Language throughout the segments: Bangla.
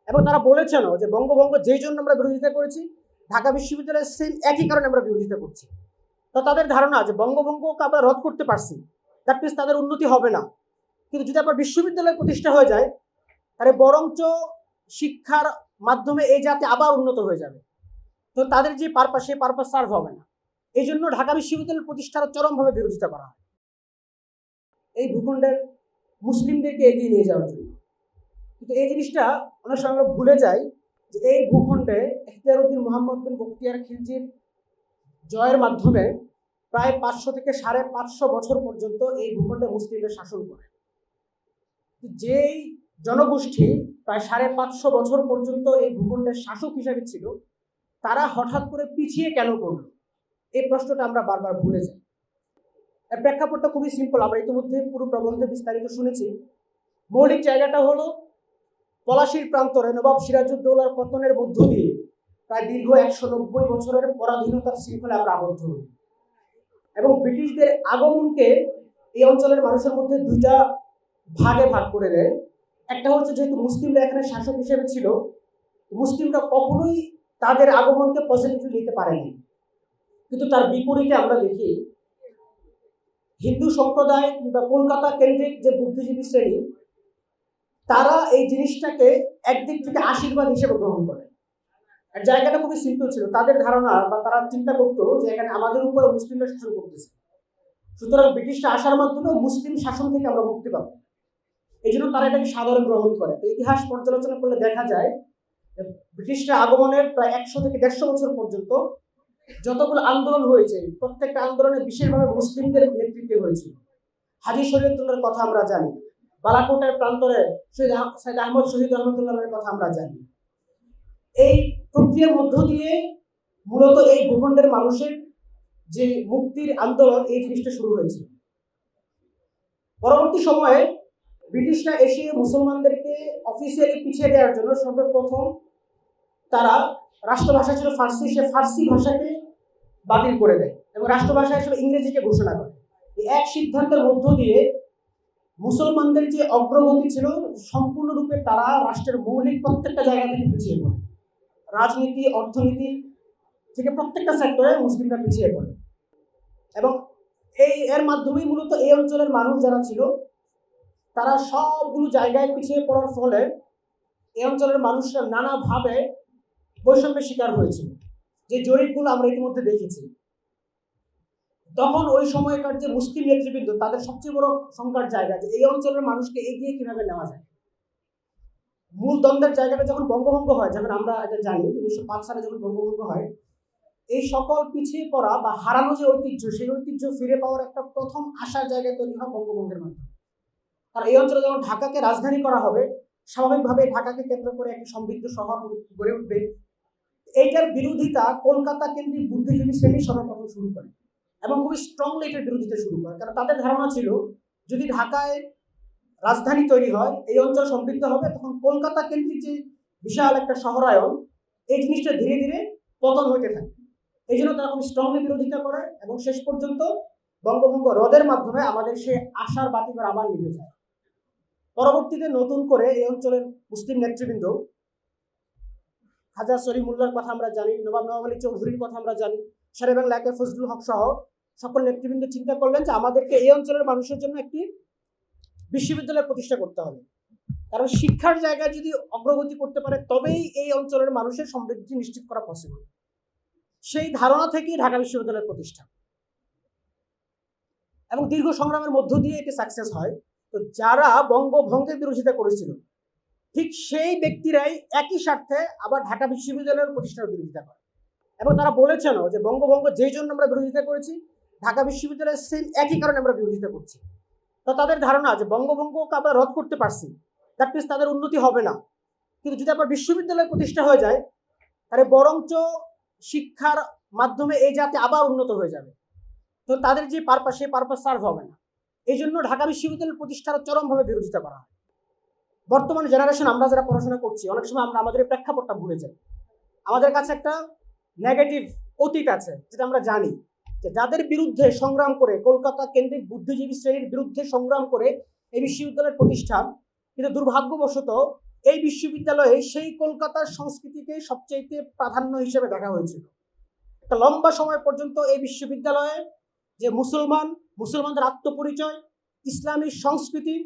এবং তারা বলেছেনও যে বঙ্গভঙ্গ যেই জন্য আমরা বিরোধিতা করেছি, ঢাকা বিশ্ববিদ্যালয়ের সেম একই কারণে আমরা বিরোধিতা করছি। তো তাদের ধারণা যে বঙ্গভঙ্গকে আমরা রদ করতে পারছি, দ্যাট মিনস তাদের উন্নতি হবে না। কিন্তু যদি আবার বিশ্ববিদ্যালয় প্রতিষ্ঠা হয়ে যায়, তাহলে বরঞ্চ শিক্ষার মাধ্যমে এই জাতি আবার উন্নত হয়ে যাবে। তো তাদের যে পারপাস, সেই পারপাস সার্ভ হবে না। এই জন্য ঢাকা বিশ্ববিদ্যালয় প্রতিষ্ঠার চরমভাবে বিরোধিতা করা হয় এই ভূখণ্ডের মুসলিমদেরকে এগিয়ে নিয়ে যাওয়ার জন্য। কিন্তু এই জিনিসটা অনেক সময় আমরা ভুলে যাই যে এই ভূখণ্ডে ইখতিয়ারউদ্দিন মোহাম্মদ বিন বখতিয়ার খিলজির জয়ের মাধ্যমে প্রায় 500 থেকে 550 বছর পর্যন্ত এই ভূখণ্ডে মুসলিমদের শাসন করে। যেই জনগোষ্ঠী প্রায় 550 বছর পর্যন্ত এই ভূখণ্ডের শাসক হিসাবে ছিল, তারা হঠাৎ করে পিছিয়ে কেন পড়ল, এই প্রশ্নটা আমরা বারবার ভুলে যাই। এর প্রেক্ষাপটটা খুবই সিম্পল, আমরা ইতিমধ্যে পুরো প্রবন্ধে বিস্তারিত শুনেছি। মৌলিক জায়গাটা হলো পলাশীর প্রান্তরে নবাব সিরাজউদ্দৌলার পতনের মধ্য দিয়ে প্রায় দীর্ঘ 190 বছরের পরাধীনতার শৃঙ্খলে আমরা আবদ্ধ হই এবং ব্রিটিশদের আগমনকে এই অঞ্চলের মানুষের মধ্যে দুইটা ভাগে ভাগ করে দেয়। একটা হচ্ছে, যেহেতু মুসলিমরা এখানে শাসক হিসেবে ছিল, মুসলিমরা কখনোই তাদের আগমনকে পজিটিভলি নিতে পারেনি। কিন্তু তার বিপরীতে আমরা দেখি হিন্দু সম্প্রদায় কিংবা কলকাতা কেন্দ্রিক যে বুদ্ধিজীবী শ্রেণী, তারা এই জিনিসটাকে একদিক থেকে আশীর্বাদ হিসেবে গ্রহণ করে। আর জায়গাটা খুবই সিম্পল ছিল, তাদের ধারণা বা তারা চিন্তা করতো যে এখানে আমাদের উপরে মুসলিমরা শাসন করতেছে, সুতরাং ব্রিটিশরা আসার মাধ্যমে মুসলিম শাসন থেকে আমরা মুক্তি পাবো। এই জন্য তারা এটাকে সাধারণ গ্রহণ করে। তো ইতিহাস পর্যালোচনা করলে দেখা যায় ব্রিটিশরা আগমনের প্রায় 100 থেকে 150 বছর পর্যন্ত যতগুলো আন্দোলন হয়েছে, প্রত্যেকটা আন্দোলনে বিশেষভাবে মুসলিমদের নেতৃত্বে হয়েছিল। হাজী শরীয়তুল্লাহর কথা আমরা জানি, বালাকোটের প্রান্তরে সৈয়দ আহমদ শহীদ রহমতুল্লাহের কথা আমরা জানি। এই প্রক্রিয়ার মধ্য দিয়ে মূলত এই ভূখণ্ডের মানুষের যে মুক্তির আন্দোলন, এই জিনিসটা শুরু হয়েছে। পরবর্তী সময়ে ব্রিটিশরা এসে মুসলমানদেরকে অফিসিয়ালি পিছিয়ে দেওয়ার জন্য সর্বপ্রথম তারা রাষ্ট্রভাষা ছিল ফার্সি, সে ফার্সি ভাষাকে বাতিল করে দেয় এবং রাষ্ট্রভাষা হিসেবে ইংরেজিকে ঘোষণা করে। এই এক সিদ্ধান্তের মধ্য দিয়ে মুসলমানদের যে অগ্রগতি ছিল, সম্পূর্ণরূপে তারা রাষ্ট্রের মৌলিক প্রত্যেকটা জায়গা থেকে পিছিয়ে পড়ে। রাজনীতি, অর্থনীতি থেকে প্রত্যেকটা সেক্টরে মুসলিমরা পিছিয়ে পড়ে এবং এর মাধ্যমেই মূলত এই অঞ্চলের মানুষ যারা ছিল, তারা সবগুলো জায়গায় পিছিয়ে পড়ার ফলে এই অঞ্চলের মানুষরা নানাভাবে বৈষম্যের শিকার হয়েছিল, যে জরিপগুলো আমরা ইতিমধ্যে দেখেছি। তখন ওই সময়কার যে মুসলিম নেতৃবৃন্দ, তাদের সবচেয়ে বড় সংকট জায়গা যে এই অঞ্চলের মানুষকে এগিয়ে কিভাবে নেওয়া যায়। মূল দ্বন্দ্বের জায়গাটা যখন বঙ্গভঙ্গ হয়, যখন আমরা এটা জানি 1905 সালে যখন বঙ্গভঙ্গ হয়, এই সকল পিছিয়ে পড়া বা হারানো যে ঐতিহ্য, সেই ঐতিহ্য ফিরে পাওয়ার একটা প্রথম আশার জায়গায় তৈরি হয় বঙ্গভঙ্গের মাধ্যমে। কারণ এই অঞ্চলে যখন ঢাকাকে রাজধানী করা হবে, স্বাভাবিকভাবে ঢাকাকে কেন্দ্র করে একটি সমৃদ্ধ শহর গড়ে উঠবে। এইটার বিরোধিতা কলকাতা কেন্দ্রিক বুদ্ধিজীবী শ্রেণী সর্বপ্রথম শুরু করে এবং খুবই স্ট্রংলি এটার বিরোধিতা শুরু করে। কারণ তাদের ধারণা ছিল, যদি ঢাকায় রাজধানী তৈরি হয়, এই অঞ্চল সমৃদ্ধ হবে, তখন কলকাতা কেন্দ্রিক যে বিশাল একটা শহরায়ন, এই জিনিসটা ধীরে ধীরে পতন হইতে থাকে। এই জন্য তারা খুব স্ট্রংলি বিরোধিতা করে এবং শেষ পর্যন্ত বঙ্গভঙ্গ রদের মাধ্যমে আমাদের সে আশার বাতিঘর আবার নিভে যায়। পরবর্তীতে নতুন করে এই অঞ্চলের মুসলিম নেতৃবৃন্দ, খাজা সলিমুল্লাহর কথা আমরা জানি, নবাব নওয়াব আলী চৌধুরীর কথা আমরা জানি, শেরে বাংলা একে ফজলুল হক সহ সকল নেতৃবৃন্দ চিন্তা করলেন যে আমাদেরকে এই অঞ্চলের মানুষের জন্য একটি বিশ্ববিদ্যালয় প্রতিষ্ঠা করতে হবে। কারণ শিক্ষার জায়গায় যদি অগ্রগতি করতে পারে, তবেই এই অঞ্চলের মানুষের সমৃদ্ধি নিশ্চিত করা পসিবল। সেই ধারণা থেকেই ঢাকা বিশ্ববিদ্যালয়ের প্রতিষ্ঠা এবং দীর্ঘ সংগ্রামের মধ্য দিয়ে এটি সাকসেস হয়। তো যারা বঙ্গভঙ্গের বিরোধিতা করেছিল, ঠিক সেই ব্যক্তিরাই একই স্বার্থে আবার ঢাকা বিশ্ববিদ্যালয়ের প্রতিষ্ঠার বিরোধিতা করে এবং তারা বলেছেনও যে বঙ্গভঙ্গ যেই জন্য আমরা বিরোধিতা করেছি, ঢাকা বিশ্ববিদ্যালয়ের সেম একই কারণে আমরা বিরোধিতা করছি। তো তাদের ধারণা যে বঙ্গভঙ্গকে আমরা রদ করতে পারছি, দ্যাট মিনস তাদের উন্নতি হবে না। কিন্তু যদি আবার বিশ্ববিদ্যালয় প্রতিষ্ঠা হয়ে যায়, তাহলে বরঞ্চ শিক্ষার মাধ্যমে এই জাতি আবার উন্নত হয়ে যাবে। তো তাদের যে পারপাস, সেই পারপাস সার্ভ হবে না। এই জন্য ঢাকা বিশ্ববিদ্যালয় প্রতিষ্ঠার চরমভাবে বিরোধিতা করা হয়। বর্তমান জেনারেশন আমরা যারা পড়াশোনা করছি, অনেক সময় আমরা আমাদের প্রেক্ষাপটটা ভুলে যাই। আমাদের কাছে একটা নেগেটিভ অতীত আছে, যেটা আমরা জানি যে যাদের বিরুদ্ধে সংগ্রাম করে, কলকাতা কেন্দ্রিক বুদ্ধিজীবী শ্রেণীর বিরুদ্ধে সংগ্রাম করে এই বিশ্ববিদ্যালয়ের প্রতিষ্ঠান, কিন্তু দুর্ভাগ্যবশত এই বিশ্ববিদ্যালয়ে সেই কলকাতার সংস্কৃতিকে সবচেয়ে প্রাধান্য হিসেবে দেখা হয়েছিল। একটা লম্বা সময় পর্যন্ত এই বিশ্ববিদ্যালয়ে যে মুসলমানদের আত্মপরিচয়, ইসলামী সংস্কৃতি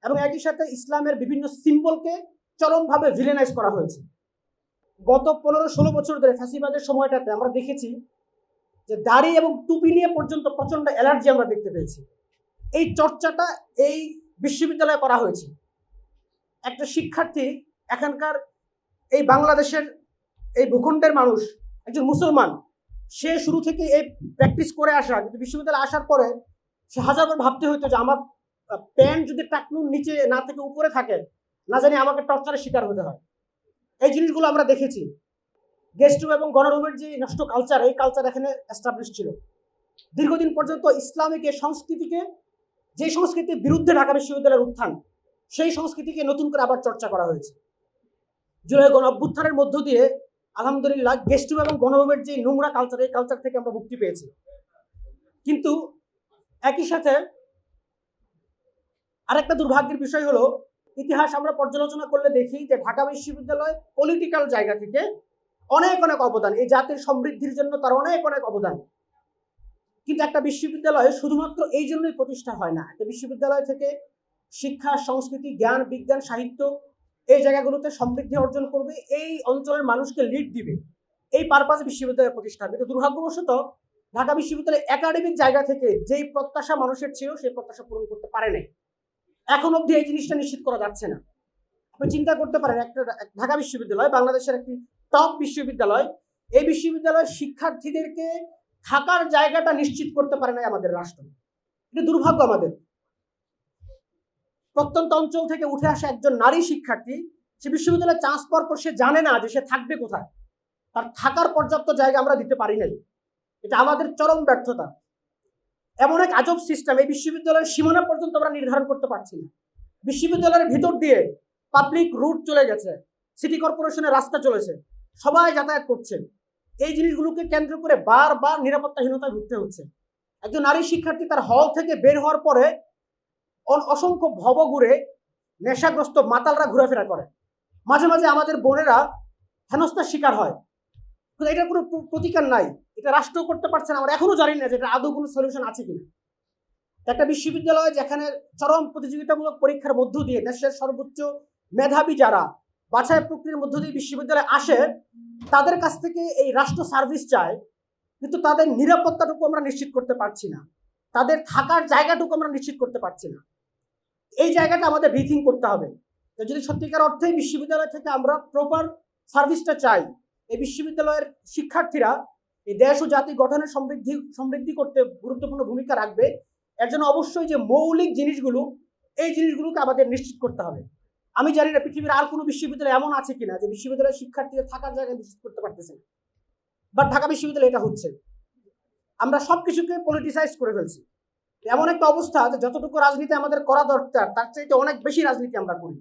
এবং একই সাথে ইসলামের বিভিন্ন সিম্বলকে চরমভাবে ভিলেনাইজ করা হয়েছে। গত 15-16 বছর ধরে ফ্যাসিবাদের সময়টাতে আমরা দেখেছি যে দাড়ি এবং টুপি নিয়ে পর্যন্ত প্রচন্ড অ্যালার্জি আমরা দেখতে পেয়েছি। এই চর্চাটা এই বিশ্ববিদ্যালয়ে করা হয়েছে। একটা শিক্ষার্থী, এখানকার এই বাংলাদেশের এই ভূখণ্ডের মানুষ, একজন মুসলমান, সে শুরু থেকে এই প্র্যাকটিস করে আসা, কিন্তু বিশ্ববিদ্যালয়ে আসার পরে সে হাজারবার ভাবতে হতো যে আমার প্যান্ট যদি টাকনুর নিচে না থেকে উপরে থাকে, না জানি আমাকে টর্চারের শিকার হতে হয়। এই জিনিসগুলো আমরা দেখেছি। গেস্ট রুম এবং গণরুমের যে নষ্ট কালচার, এই কালচার এখানে এস্টাবলিশ ছিল। দীর্ঘদিন পর্যন্ত ইসলামিক এই সংস্কৃতিকে, যে সংস্কৃতির বিরুদ্ধে ঢাকা বিশ্ববিদ্যালয়ের উত্থান, সেই সংস্কৃতিকে নতুন করে আবার চর্চা করা হয়েছে। জুলাই গণ অভ্যুত্থানের মধ্য দিয়ে আলহামদুলিল্লাহ গেস্ট রুম এবং গণরুমের যে নোংরা কালচার, এই কালচার থেকে আমরা মুক্তি পেয়েছি। কিন্তু একই সাথে আরেকটা দুর্ভাগ্যের বিষয় হলো, ইতিহাস আমরা পর্যালোচনা করলে দেখি যে ঢাকা বিশ্ববিদ্যালয় পলিটিক্যাল জায়গা থেকে অনেক অবদান, এই জাতির সমৃদ্ধির জন্য তার অনেক অবদান। কিন্তু একটা বিশ্ববিদ্যালয় শুধুমাত্র এই জন্যই প্রতিষ্ঠা হয় না। একটা বিশ্ববিদ্যালয় থেকে শিক্ষা, সংস্কৃতি, জ্ঞান, বিজ্ঞান, সাহিত্য এই জায়গাগুলোতে সমৃদ্ধি অর্জন করবে, এই অঞ্চলের মানুষকে লিড দিবে, এই পারপাসে বিশ্ববিদ্যালয় প্রতিষ্ঠা। কিন্তু দুর্ভাগ্যবশত ঢাকা বিশ্ববিদ্যালয় একাডেমিক জায়গা থেকে যেই প্রত্যাশা মানুষের ছিল, সেই প্রত্যাশা পূরণ করতে পারে নাই। এখন অবধি এই জিনিসটা নিশ্চিত করা যাচ্ছে না। আপনি চিন্তা করতে পারেন, একটা ঢাকা বিশ্ববিদ্যালয় বাংলাদেশের একটি টপ বিশ্ববিদ্যালয়, এই বিশ্ববিদ্যালয়ের শিক্ষার্থীদেরকে থাকার জায়গাটা নিশ্চিত করতে পারে নাই আমাদের রাষ্ট্র। এটা দুর্ভাগ্য আমাদের। প্রত্যন্ত অঞ্চল থেকে উঠে আসা একজন নারী শিক্ষার্থী, সে বিশ্ববিদ্যালয়ে চান্স পাওয়ার পর সে জানে না যে সে থাকবে কোথায়। তার থাকার পর্যাপ্ত জায়গা আমরা দিতে পারি নাই। এটা আমাদের চরম ব্যর্থতা। এমন এক আজব সিস্টেম, এই বিশ্ববিদ্যালয়ের সীমানা পর্যন্ত আমরা নির্ধারণ করতে পারছি না। বিশ্ববিদ্যালয়ের ভিতর দিয়ে পাবলিক রুট চলে গেছে, সিটি কর্পোরেশনের রাস্তা চলেছে, সবাই যাতায়াত করছে। এই জিনিসগুলোকে কেন্দ্র করে বারবার নিরাপত্তাহীনতায় ভুগতে হচ্ছে। একজন নারী শিক্ষার্থী তার হল থেকে বের হওয়ার পরে অসংখ্য ভবঘুরে নেশাগ্রস্ত মাতালরা ঘোরাফেরা করে। মাঝে মাঝে আমাদের বোনেরা হেনস্থার শিকার হয়, কিন্তু এটার কোনো প্রতিকার নাই। এটা রাষ্ট্র করতে পারছে না। আমরা এখনো জানি না যে এটা আদৌ কোনো সলিউশন আছে কিনা। একটা বিশ্ববিদ্যালয় যেখানে চরম প্রতিযোগিতামূলক পরীক্ষার মধ্য দিয়ে দেশের সর্বোচ্চ মেধাবী যারা বাছাই প্রক্রিয়ার মধ্য দিয়ে বিশ্ববিদ্যালয়ে আসে, তাদের কাছ থেকে এই রাষ্ট্র সার্ভিস চায়, কিন্তু তাদের নিরাপত্তাটুকু আমরা নিশ্চিত করতে পারছি না, তাদের থাকার জায়গাটুকু আমরা নিশ্চিত করতে পারছি না। এই জায়গাটা আমাদের রিথিং করতে হবে। তো যদি সত্যিকার অর্থেই বিশ্ববিদ্যালয় থেকে আমরা প্রপার সার্ভিসটা চাই, এই বিশ্ববিদ্যালয়ের শিক্ষার্থীরা এই দেশ ও জাতি গঠনের সমৃদ্ধি করতে গুরুত্বপূর্ণ ভূমিকা রাখবে, এর জন্য অবশ্যই যে মৌলিক জিনিসগুলো, এই জিনিসগুলোকে আমাদের নিশ্চিত করতে হবে। আমি জানি না পৃথিবীর আর কোনো বিশ্ববিদ্যালয় এমন আছে কিনা যে বিশ্ববিদ্যালয়ের শিক্ষার্থীরা থাকার জায়গা নিশ্চিত করতে পারতেছে না, বাট ঢাকা বিশ্ববিদ্যালয় এটা হচ্ছে। আমরা সবকিছুকে পলিটিসাইজ করে ফেলছি। এমন একটা অবস্থা যে যতটুকু রাজনীতি আমাদের করা দরকার, তার চাইতে অনেক বেশি রাজনীতি আমরা করি।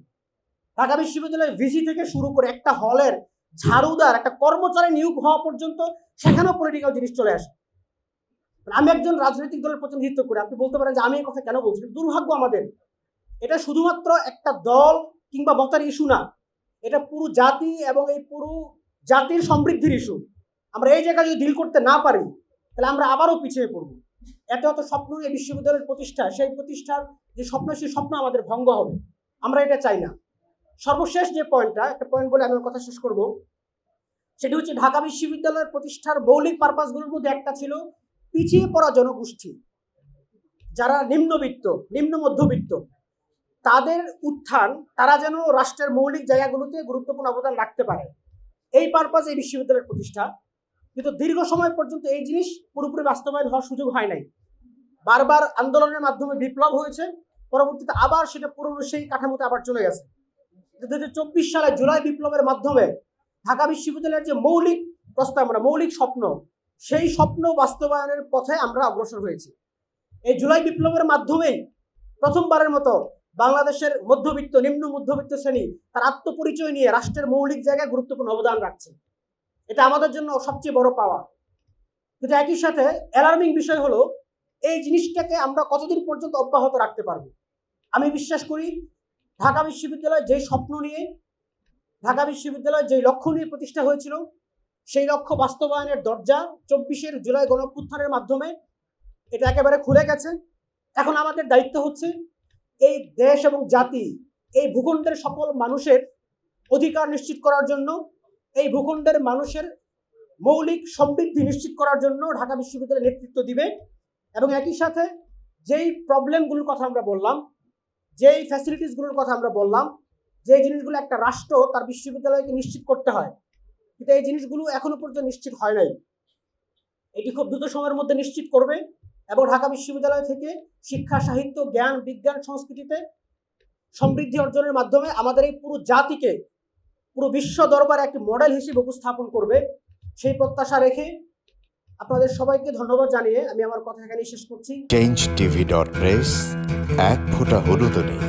ঢাকা বিশ্ববিদ্যালয়ের ভিসি থেকে শুরু করে একটা হলের ঝাড়ুদার, একটা কর্মচারী নিয়োগ হওয়া পর্যন্ত সেখানেও পলিটিক্যাল জিনিস চলে আসে। আমি একজন রাজনৈতিক দলের প্রতিনিধিত্ব করি, আপনি বলতে পারেন যে আমি এই কথা কেন বলছি। দুর্ভাগ্য আমাদের, এটা শুধুমাত্র একটা দল কিংবা মতার ইস্যু না, এটা পুরো জাতি এবং এই পুরো জাতির সমৃদ্ধির ইস্যু। আমরা এই জায়গায় যদি ডিল করতে না পারি, তাহলে আমরা আবারও পিছিয়ে পড়বো। এত স্বপ্ন এই বিশ্ববিদ্যালয়ের প্রতিষ্ঠা, সেই প্রতিষ্ঠার যে স্বপ্ন, সেই স্বপ্ন আমাদের ভঙ্গ হবে। আমরা এটা চাই না। সর্বশেষ যে পয়েন্টটা, একটা পয়েন্ট বলে আমি কথা শেষ করব, সেটি হচ্ছে ঢাকা বিশ্ববিদ্যালয়ের প্রতিষ্ঠার মৌলিক পারপাসগুলোর মধ্যে একটা ছিল পিছিয়ে পড়া জনগোষ্ঠী, যারা নিম্নবিত্ত, নিম্ন মধ্যবিত্ত, তাদের উত্থান, তারা যেন রাষ্ট্রের মৌলিক জায়গাগুলোতে গুরুত্বপূর্ণ অবদান রাখতে পারে, এই পারপাস এই বিশ্ববিদ্যালয়ের প্রতিষ্ঠা। কিন্তু দীর্ঘ সময় পর্যন্ত এই জিনিস পুরোপুরি বাস্তবায়ন হওয়ার সুযোগ হয় নাই। বারবার আন্দোলনের মাধ্যমে বিপ্লব হয়েছে, পরবর্তীতে আবার সেটা পুরনো সেই কাঠামোতে আবার চলে গেছে। 2024 সালে জুলাই বিপ্লবের মাধ্যমে ঢাকা বিশ্ববিদ্যালয়ের যে মৌলিক প্রস্তাবনা, মৌলিক স্বপ্ন, সেই স্বপ্ন বাস্তবায়নের পথে আমরা অগ্রসর হয়েছি। এই জুলাই বিপ্লবের মাধ্যমেই প্রথমবারের মতো বাংলাদেশের মধ্যবিত্ত, নিম্ন মধ্যবিত্ত শ্রেণী তার আত্মপরিচয় নিয়ে রাষ্ট্রের মৌলিক জায়গায় গুরুত্বপূর্ণ অবদান রাখছে। এটা আমাদের জন্য সবচেয়ে বড় পাওয়া। কিন্তু একই সাথে অ্যালার্মিং বিষয় হলো, এই জিনিসটাকে আমরা কতদিন পর্যন্ত অব্যাহত রাখতে পারবো। আমি বিশ্বাস করি ঢাকা বিশ্ববিদ্যালয় যে স্বপ্ন নিয়ে ঢাকা বিশ্ববিদ্যালয় যে লক্ষ্য নিয়ে প্রতিষ্ঠা হয়েছিল সেই লক্ষ্য বাস্তবায়নের দরজা 24 জুলাই গণঅভ্যুত্থানের মাধ্যমে এটা একেবারে খুলে গেছে। এখন আমাদের দায়িত্ব হচ্ছে এই দেশ এবং জাতি, এই ভূখণ্ডের সকল মানুষের অধিকার নিশ্চিত করার জন্য, এই ভূখণ্ডের মানুষের মৌলিক সমৃদ্ধি নিশ্চিত করার জন্য ঢাকা বিশ্ববিদ্যালয় নেতৃত্ব দিবে। এবং একই সাথে যেই প্রবলেমগুলোর কথা আমরা বললাম, যেই ফ্যাসিলিটিসগুলোর কথা আমরা বললাম, যে জিনিসগুলো একটা রাষ্ট্র তার বিশ্ববিদ্যালয়কে নিশ্চিত করতে হয়, কিন্তু এই জিনিসগুলো এখনো পর্যন্ত নিশ্চিত হয় নাই। এটি খুব দ্রুত সময়ের মধ্যে নিশ্চিত করবে এবং ঢাকা বিশ্ববিদ্যালয় থেকে শিক্ষা, সাহিত্য, জ্ঞান, বিজ্ঞান, সংস্কৃতিতে সমৃদ্ধি অর্জনের মাধ্যমে আমাদের এই পুরো জাতিকে পুরো বিশ্ব দরবারে একটি মডেল হিসেবে উপস্থাপন করবে। সেই প্রত্যাশা রেখে আপনাদের সবাইকে ধন্যবাদ জানিয়ে আমি আমার কথা এখানেই শেষ করছি। changeTV.press, এক ফোঁটা হলুদও নেই।